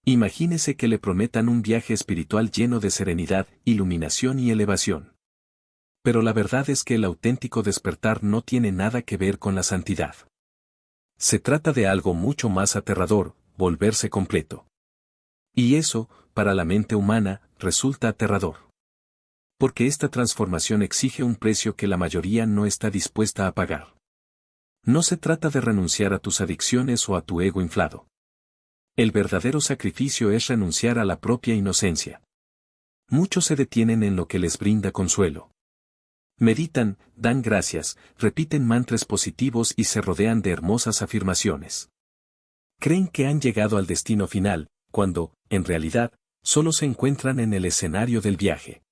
Imagínese que le prometan un viaje espiritual lleno de serenidad, iluminación y elevación. Pero la verdad es que el auténtico despertar no tiene nada que ver con la santidad. Se trata de algo mucho más aterrador, volverse completo. Y eso, para la mente humana, resulta aterrador. Porque esta transformación exige un precio que la mayoría no está dispuesta a pagar. No se trata de renunciar a tus adicciones o a tu ego inflado. El verdadero sacrificio es renunciar a la propia inocencia. Muchos se detienen en lo que les brinda consuelo. Meditan, dan gracias, repiten mantras positivos y se rodean de hermosas afirmaciones. Creen que han llegado al destino final, cuando, en realidad, solo se encuentran en el escenario del viaje.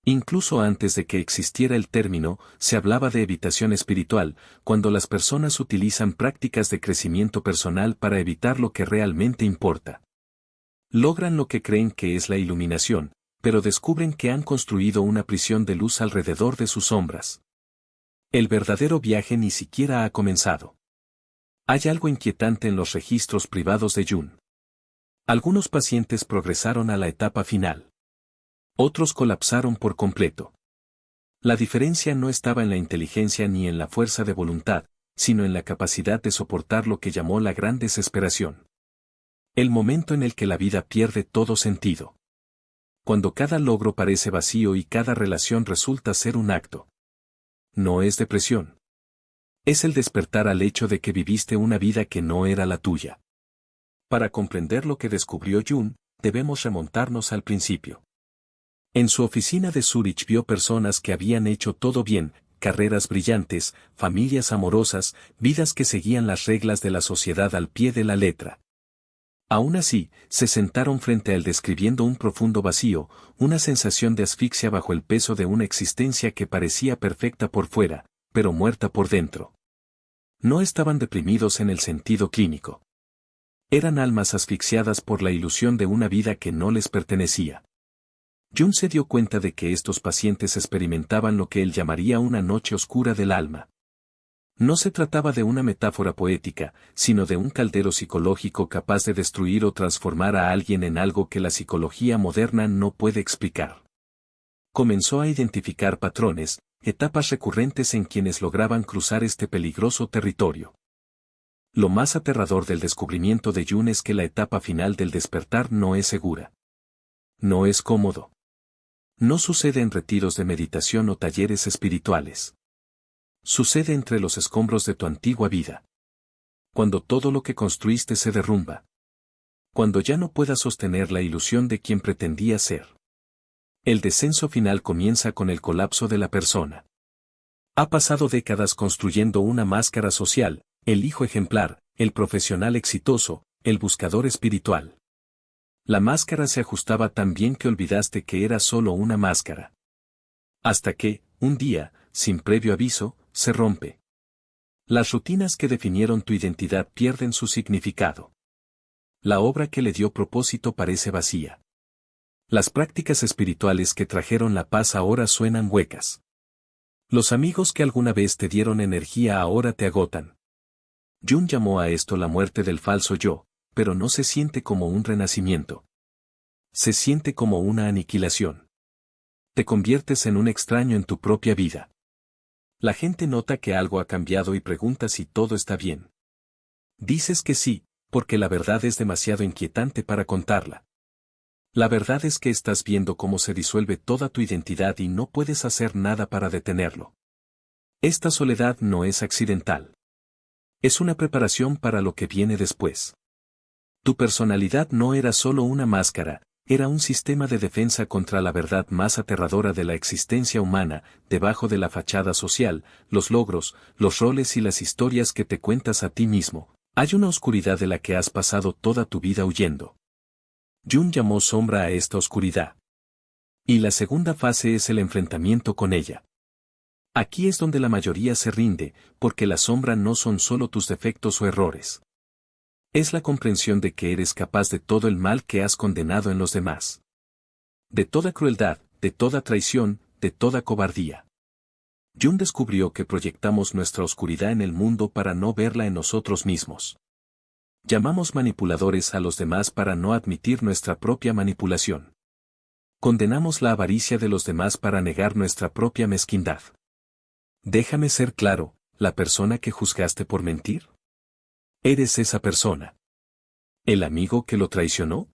Incluso antes de que existiera el término, se hablaba de evitación espiritual, cuando las personas utilizan prácticas de crecimiento personal para evitar lo que realmente importa. Logran lo que creen que es la iluminación, pero descubren que han construido una prisión de luz alrededor de sus sombras. El verdadero viaje ni siquiera ha comenzado. Hay algo inquietante en los registros privados de Jung. Algunos pacientes progresaron a la etapa final. Otros colapsaron por completo. La diferencia no estaba en la inteligencia ni en la fuerza de voluntad, sino en la capacidad de soportar lo que llamó la gran desesperación. El momento en el que la vida pierde todo sentido. Cuando cada logro parece vacío y cada relación resulta ser un acto. No es depresión. Es el despertar al hecho de que viviste una vida que no era la tuya. Para comprender lo que descubrió Jung, debemos remontarnos al principio. En su oficina de Zúrich vio personas que habían hecho todo bien, carreras brillantes, familias amorosas, vidas que seguían las reglas de la sociedad al pie de la letra. Aún así, se sentaron frente a él describiendo un profundo vacío, una sensación de asfixia bajo el peso de una existencia que parecía perfecta por fuera, pero muerta por dentro. No estaban deprimidos en el sentido clínico. Eran almas asfixiadas por la ilusión de una vida que no les pertenecía. Jung se dio cuenta de que estos pacientes experimentaban lo que él llamaría una noche oscura del alma. No se trataba de una metáfora poética, sino de un caldero psicológico capaz de destruir o transformar a alguien en algo que la psicología moderna no puede explicar. Comenzó a identificar patrones, etapas recurrentes en quienes lograban cruzar este peligroso territorio. Lo más aterrador del descubrimiento de Jung es que la etapa final del despertar no es segura. No es cómodo. No sucede en retiros de meditación o talleres espirituales. Sucede entre los escombros de tu antigua vida. Cuando todo lo que construiste se derrumba. Cuando ya no puedas sostener la ilusión de quien pretendías ser. El descenso final comienza con el colapso de la persona. Ha pasado décadas construyendo una máscara social, el hijo ejemplar, el profesional exitoso, el buscador espiritual. La máscara se ajustaba tan bien que olvidaste que era solo una máscara. Hasta que, un día, sin previo aviso, se rompe. Las rutinas que definieron tu identidad pierden su significado. La obra que le dio propósito parece vacía. Las prácticas espirituales que trajeron la paz ahora suenan huecas. Los amigos que alguna vez te dieron energía ahora te agotan. Jung llamó a esto la muerte del falso yo, pero no se siente como un renacimiento. Se siente como una aniquilación. Te conviertes en un extraño en tu propia vida. La gente nota que algo ha cambiado y pregunta si todo está bien. Dices que sí, porque la verdad es demasiado inquietante para contarla. La verdad es que estás viendo cómo se disuelve toda tu identidad y no puedes hacer nada para detenerlo. Esta soledad no es accidental. Es una preparación para lo que viene después. Tu personalidad no era solo una máscara, era un sistema de defensa contra la verdad más aterradora de la existencia humana, debajo de la fachada social, los logros, los roles y las historias que te cuentas a ti mismo. Hay una oscuridad de la que has pasado toda tu vida huyendo. Jung llamó sombra a esta oscuridad. Y la segunda fase es el enfrentamiento con ella. Aquí es donde la mayoría se rinde, porque la sombra no son solo tus defectos o errores. Es la comprensión de que eres capaz de todo el mal que has condenado en los demás. De toda crueldad, de toda traición, de toda cobardía. Jung descubrió que proyectamos nuestra oscuridad en el mundo para no verla en nosotros mismos. Llamamos manipuladores a los demás para no admitir nuestra propia manipulación. Condenamos la avaricia de los demás para negar nuestra propia mezquindad. Déjame ser claro, ¿la persona que juzgaste por mentir? ¿Eres esa persona? ¿El amigo que lo traicionó?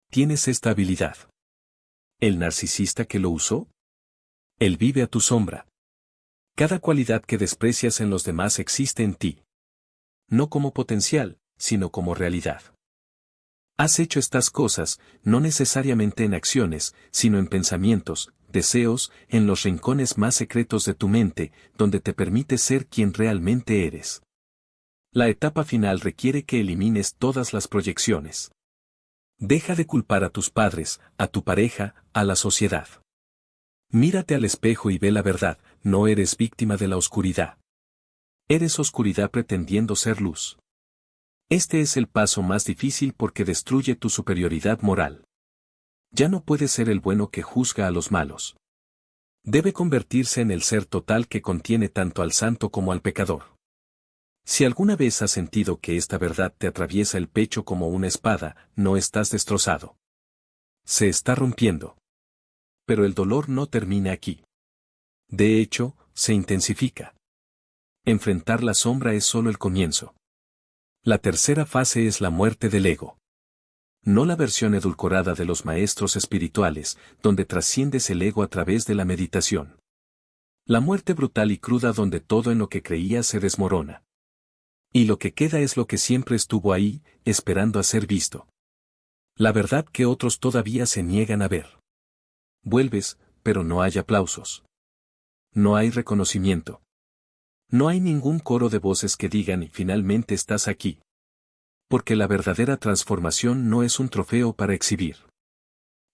¿Tienes esta habilidad? ¿El narcisista que lo usó? Él vive a tu sombra. Cada cualidad que desprecias en los demás existe en ti. No como potencial, sino como realidad. Has hecho estas cosas, no necesariamente en acciones, sino en pensamientos, deseos, en los rincones más secretos de tu mente, donde te permite ser quien realmente eres. La etapa final requiere que elimines todas las proyecciones. Deja de culpar a tus padres, a tu pareja, a la sociedad. Mírate al espejo y ve la verdad, no eres víctima de la oscuridad. Eres oscuridad pretendiendo ser luz. Este es el paso más difícil porque destruye tu superioridad moral. Ya no puedes ser el bueno que juzga a los malos. Debe convertirse en el ser total que contiene tanto al santo como al pecador. Si alguna vez has sentido que esta verdad te atraviesa el pecho como una espada, no estás destrozado. Se está rompiendo. Pero el dolor no termina aquí. De hecho, se intensifica. Enfrentar la sombra es solo el comienzo. La tercera fase es la muerte del ego. No la versión edulcorada de los maestros espirituales, donde trasciendes el ego a través de la meditación. La muerte brutal y cruda donde todo en lo que creías se desmorona. Y lo que queda es lo que siempre estuvo ahí, esperando a ser visto. La verdad que otros todavía se niegan a ver. Vuelves, pero no hay aplausos. No hay reconocimiento. No hay ningún coro de voces que digan y finalmente estás aquí. Porque la verdadera transformación no es un trofeo para exhibir.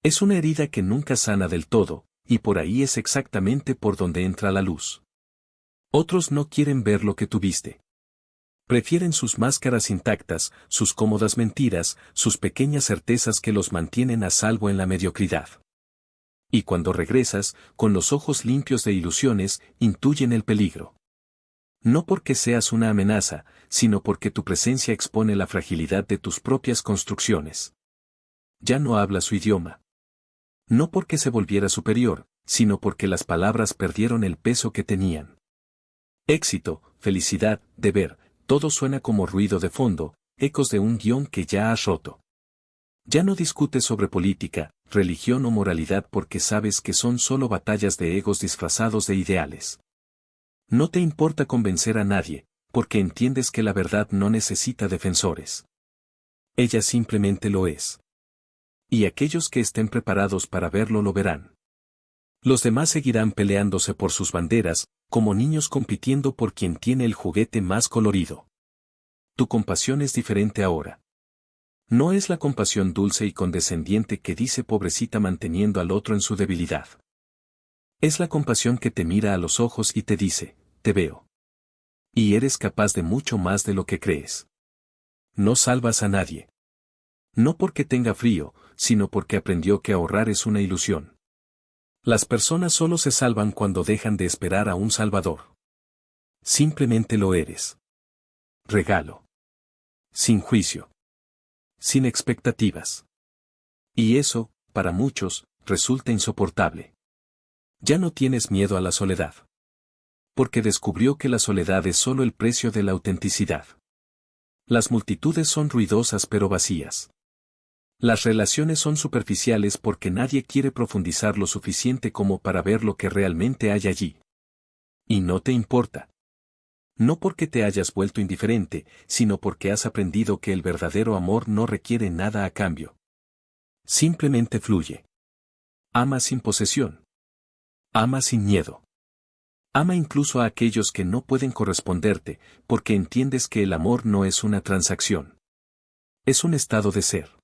Es una herida que nunca sana del todo, y por ahí es exactamente por donde entra la luz. Otros no quieren ver lo que tuviste. Prefieren sus máscaras intactas, sus cómodas mentiras, sus pequeñas certezas que los mantienen a salvo en la mediocridad. Y cuando regresas, con los ojos limpios de ilusiones, intuyen el peligro. No porque seas una amenaza, sino porque tu presencia expone la fragilidad de tus propias construcciones. Ya no habla su idioma. No porque se volviera superior, sino porque las palabras perdieron el peso que tenían. Éxito, felicidad, deber, todo suena como ruido de fondo, ecos de un guión que ya has roto. Ya no discutes sobre política, religión o moralidad porque sabes que son solo batallas de egos disfrazados de ideales. No te importa convencer a nadie, porque entiendes que la verdad no necesita defensores. Ella simplemente lo es. Y aquellos que estén preparados para verlo lo verán. Los demás seguirán peleándose por sus banderas, como niños compitiendo por quien tiene el juguete más colorido. Tu compasión es diferente ahora. No es la compasión dulce y condescendiente que dice pobrecita manteniendo al otro en su debilidad. Es la compasión que te mira a los ojos y te dice, te veo. Y eres capaz de mucho más de lo que crees. No salvas a nadie. No porque tenga frío, sino porque aprendió que ahorrar es una ilusión. Las personas solo se salvan cuando dejan de esperar a un salvador. Simplemente lo eres. Regalo. Sin juicio. Sin expectativas. Y eso, para muchos, resulta insoportable. Ya no tienes miedo a la soledad. Porque descubrió que la soledad es solo el precio de la autenticidad. Las multitudes son ruidosas pero vacías. Las relaciones son superficiales porque nadie quiere profundizar lo suficiente como para ver lo que realmente hay allí. Y no te importa. No porque te hayas vuelto indiferente, sino porque has aprendido que el verdadero amor no requiere nada a cambio. Simplemente fluye. Ama sin posesión. Ama sin miedo. Ama incluso a aquellos que no pueden corresponderte, porque entiendes que el amor no es una transacción. Es un estado de ser.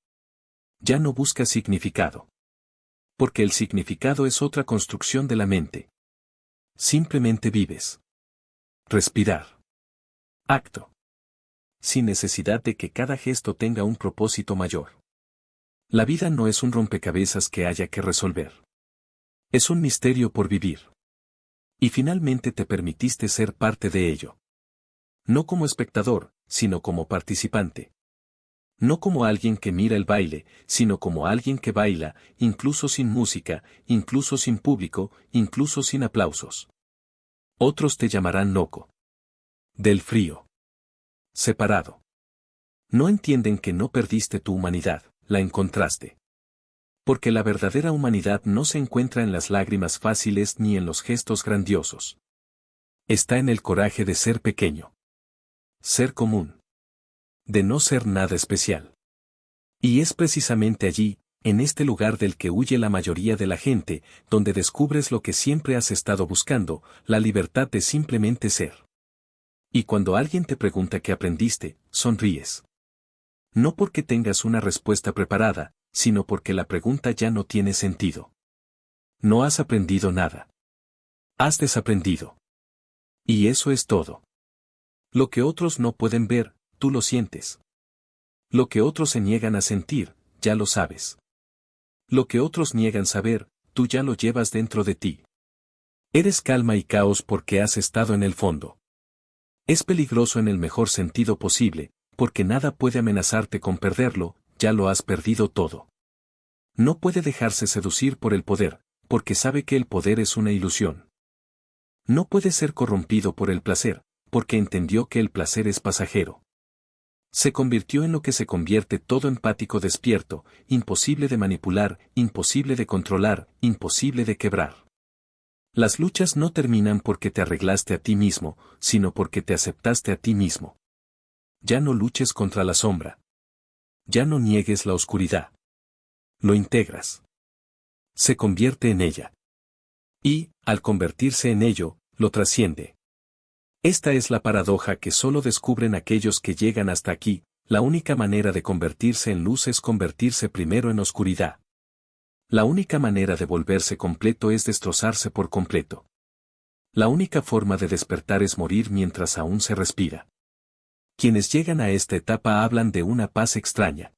Ya no buscas significado. Porque el significado es otra construcción de la mente. Simplemente vives. Respirar. Acto. Sin necesidad de que cada gesto tenga un propósito mayor. La vida no es un rompecabezas que haya que resolver. Es un misterio por vivir. Y finalmente te permitiste ser parte de ello. No como espectador, sino como participante. No como alguien que mira el baile, sino como alguien que baila, incluso sin música, incluso sin público, incluso sin aplausos. Otros te llamarán loco. Del frío. Separado. No entienden que no perdiste tu humanidad, la encontraste. Porque la verdadera humanidad no se encuentra en las lágrimas fáciles ni en los gestos grandiosos. Está en el coraje de ser pequeño. Ser común. De no ser nada especial. Y es precisamente allí, en este lugar del que huye la mayoría de la gente, donde descubres lo que siempre has estado buscando, la libertad de simplemente ser. Y cuando alguien te pregunta qué aprendiste, sonríes. No porque tengas una respuesta preparada, sino porque la pregunta ya no tiene sentido. No has aprendido nada. Has desaprendido. Y eso es todo. Lo que otros no pueden ver, tú lo sientes. Lo que otros se niegan a sentir, ya lo sabes. Lo que otros niegan saber, tú ya lo llevas dentro de ti. Eres calma y caos porque has estado en el fondo. Es peligroso en el mejor sentido posible, porque nada puede amenazarte con perderlo, ya lo has perdido todo. No puede dejarse seducir por el poder, porque sabe que el poder es una ilusión. No puede ser corrompido por el placer, porque entendió que el placer es pasajero. Se convirtió en lo que se convierte todo empático despierto, imposible de manipular, imposible de controlar, imposible de quebrar. Las luchas no terminan porque te arreglaste a ti mismo, sino porque te aceptaste a ti mismo. Ya no luches contra la sombra. Ya no niegues la oscuridad. Lo integras. Se convierte en ella. Y, al convertirse en ello, lo trasciende. Esta es la paradoja que solo descubren aquellos que llegan hasta aquí, la única manera de convertirse en luz es convertirse primero en oscuridad. La única manera de volverse completo es destrozarse por completo. La única forma de despertar es morir mientras aún se respira. Quienes llegan a esta etapa hablan de una paz extraña.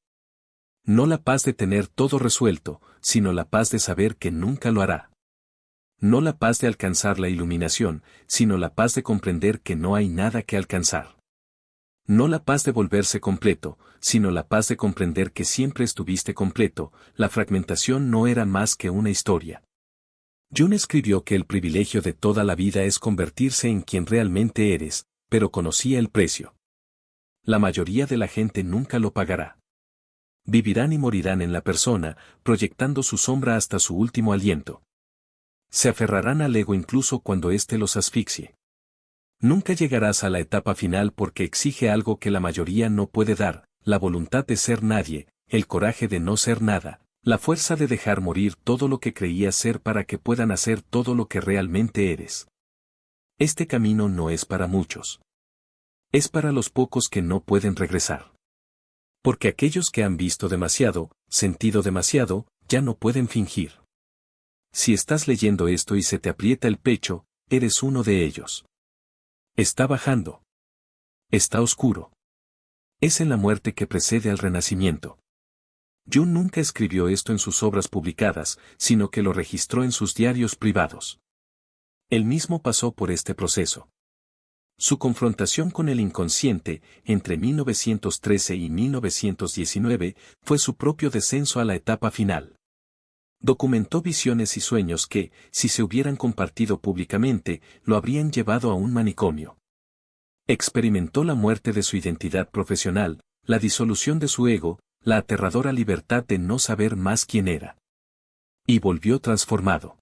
No la paz de tener todo resuelto, sino la paz de saber que nunca lo hará. No la paz de alcanzar la iluminación, sino la paz de comprender que no hay nada que alcanzar. No la paz de volverse completo, sino la paz de comprender que siempre estuviste completo, la fragmentación no era más que una historia. Jung escribió que el privilegio de toda la vida es convertirse en quien realmente eres, pero conocía el precio. La mayoría de la gente nunca lo pagará. Vivirán y morirán en la persona, proyectando su sombra hasta su último aliento. Se aferrarán al ego incluso cuando éste los asfixie. Nunca llegarás a la etapa final porque exige algo que la mayoría no puede dar, la voluntad de ser nadie, el coraje de no ser nada, la fuerza de dejar morir todo lo que creías ser para que puedan hacer todo lo que realmente eres. Este camino no es para muchos. Es para los pocos que no pueden regresar. Porque aquellos que han visto demasiado, sentido demasiado, ya no pueden fingir. Si estás leyendo esto y se te aprieta el pecho, eres uno de ellos. Está bajando. Está oscuro. Es en la muerte que precede al renacimiento. Jung nunca escribió esto en sus obras publicadas, sino que lo registró en sus diarios privados. Él mismo pasó por este proceso. Su confrontación con el inconsciente, entre 1913 y 1919, fue su propio descenso a la etapa final. Documentó visiones y sueños que, si se hubieran compartido públicamente, lo habrían llevado a un manicomio. Experimentó la muerte de su identidad profesional, la disolución de su ego, la aterradora libertad de no saber más quién era. Y volvió transformado.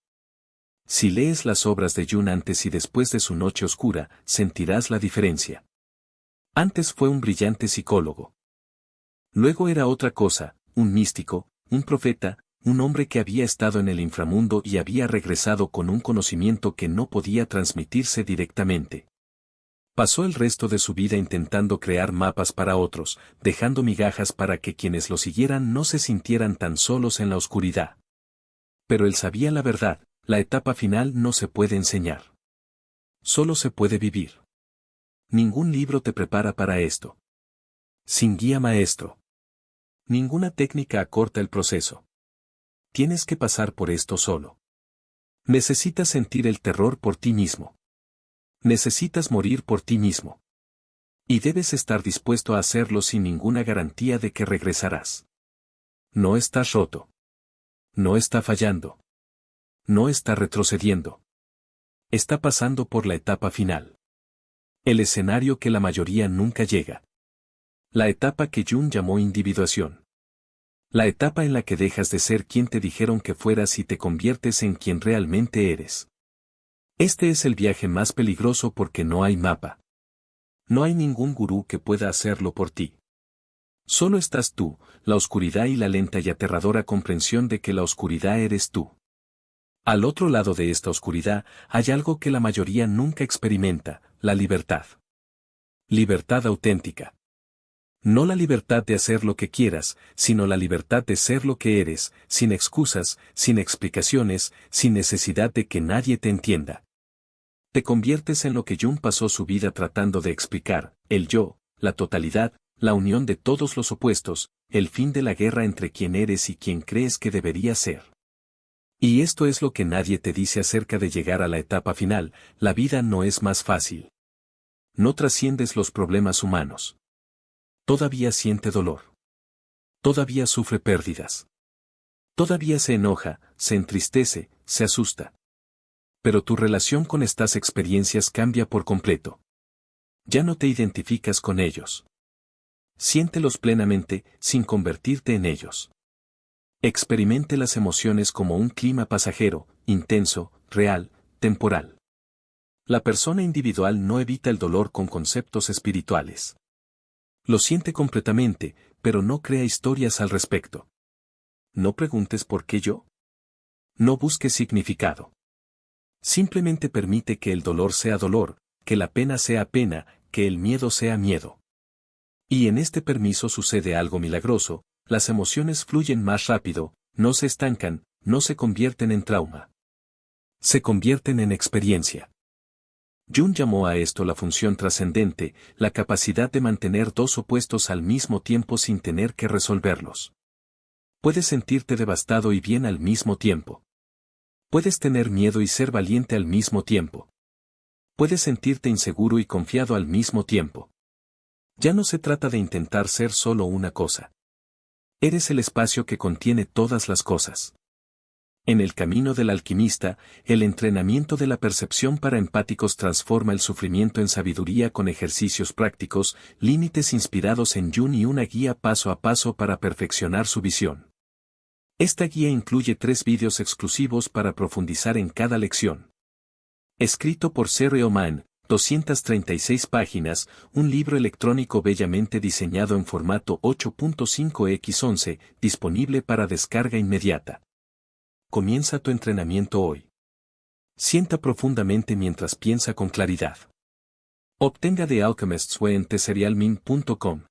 Si lees las obras de Jung antes y después de su noche oscura, sentirás la diferencia. Antes fue un brillante psicólogo. Luego era otra cosa, un místico, un profeta, un hombre que había estado en el inframundo y había regresado con un conocimiento que no podía transmitirse directamente. Pasó el resto de su vida intentando crear mapas para otros, dejando migajas para que quienes lo siguieran no se sintieran tan solos en la oscuridad. Pero él sabía la verdad, la etapa final no se puede enseñar. Solo se puede vivir. Ningún libro te prepara para esto. Sin guía maestro. Ninguna técnica acorta el proceso. Tienes que pasar por esto solo. Necesitas sentir el terror por ti mismo. Necesitas morir por ti mismo. Y debes estar dispuesto a hacerlo sin ninguna garantía de que regresarás. No estás roto. No está fallando. No está retrocediendo. Está pasando por la etapa final. El escenario que la mayoría nunca llega. La etapa que Jung llamó individuación. La etapa en la que dejas de ser quien te dijeron que fueras y te conviertes en quien realmente eres. Este es el viaje más peligroso porque no hay mapa. No hay ningún gurú que pueda hacerlo por ti. Solo estás tú, la oscuridad y la lenta y aterradora comprensión de que la oscuridad eres tú. Al otro lado de esta oscuridad hay algo que la mayoría nunca experimenta, la libertad. Libertad auténtica. No la libertad de hacer lo que quieras, sino la libertad de ser lo que eres, sin excusas, sin explicaciones, sin necesidad de que nadie te entienda. Te conviertes en lo que Jung pasó su vida tratando de explicar, el yo, la totalidad, la unión de todos los opuestos, el fin de la guerra entre quien eres y quien crees que deberías ser. Y esto es lo que nadie te dice acerca de llegar a la etapa final, la vida no es más fácil. No trasciendes los problemas humanos. Todavía siente dolor. Todavía sufre pérdidas. Todavía se enoja, se entristece, se asusta. Pero tu relación con estas experiencias cambia por completo. Ya no te identificas con ellos. Siéntelos plenamente, sin convertirte en ellos. Experimente las emociones como un clima pasajero, intenso, real, temporal. La persona individual no evita el dolor con conceptos espirituales. Lo siente completamente, pero no crea historias al respecto. No preguntes por qué yo. No busques significado. Simplemente permite que el dolor sea dolor, que la pena sea pena, que el miedo sea miedo. Y en este permiso sucede algo milagroso, las emociones fluyen más rápido, no se estancan, no se convierten en trauma. Se convierten en experiencia. Jung llamó a esto la función trascendente, la capacidad de mantener dos opuestos al mismo tiempo sin tener que resolverlos. Puedes sentirte devastado y bien al mismo tiempo. Puedes tener miedo y ser valiente al mismo tiempo. Puedes sentirte inseguro y confiado al mismo tiempo. Ya no se trata de intentar ser solo una cosa. Eres el espacio que contiene todas las cosas. En el camino del alquimista, el entrenamiento de la percepción para empáticos transforma el sufrimiento en sabiduría con ejercicios prácticos, límites inspirados en Jung y una guía paso a paso para perfeccionar su visión. Esta guía incluye 3 vídeos exclusivos para profundizar en cada lección. Escrito por Sherry Oman, 236 páginas, un libro electrónico bellamente diseñado en formato 8.5x11, disponible para descarga inmediata. Comienza tu entrenamiento hoy. Sienta profundamente mientras piensa con claridad. Obtenga The Alchemist's Way en tserialmin.com.